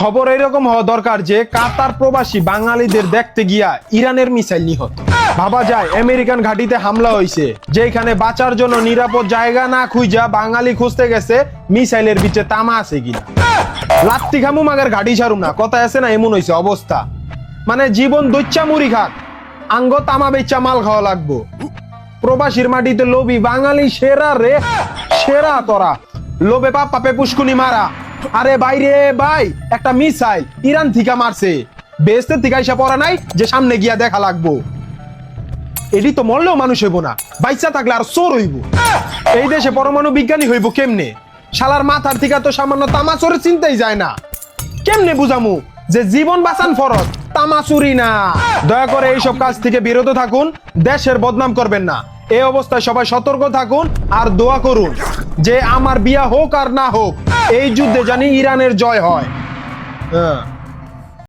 খবর এরকম হওয়া দরকার যে কাতার প্রবাসী বাঙালিদের দেখতে গিয়া ইরানের মিসাইল নিহত। ভাবা যায় আমেরিকান ঘাঁটিতে হামলা হয়েছে, যেখানে বাঁচার জন্য নিরাপদ জায়গা না খুঁজা বাঙালি খুঁজতে গেছে মিসাইলের বিচে তামা আছে কিনা। লাত্তি খামু মাগের ঘাঁটি ছাড়ুম না, কথা আছে না, এমন হয়েছে অবস্থা। মানে জীবন দইচ্চা মুড়ি খাক, আঙ্গ তামা বেচ্চা মাল খাওয়া লাগবো। প্রবাসীর মাটিতে লোভী বাঙালি সেরা রে, সেরা তোরা। লোভে পাপ পাপে পুষ্কুনি মারা। আরে বাইরে ভাই, একটা মিসাইল ইরান থেকে মারছে, বেহেশতের থেকে আইসা পড়া নাই যে সামনে গিয়া দেখা লাগবো। এটি তো মরলেও মানুষ হইব না, বাইচা থাকলে আর চোর হইব। এই দেশে পরমাণু বিজ্ঞানী হইব কেমনে? শালার মাথার থেকে তো সামান্য তামা চোরের চিন্তাই যায় না। কেমনে বুঝামু যে জীবন বাঁচান ফরজ, তামা চুরি না? দয়া করে এইসব কাজ থেকে বিরত থাকুন, দেশের বদনাম করবেন না। এই অবস্থায় সবাই সতর্ক থাকুন আর দোয়া করুন যে আমার বিয়া হোক আর না হোক, এই যুদ্ধে জানি ইরানের জয় হয়। হ্যাঁ।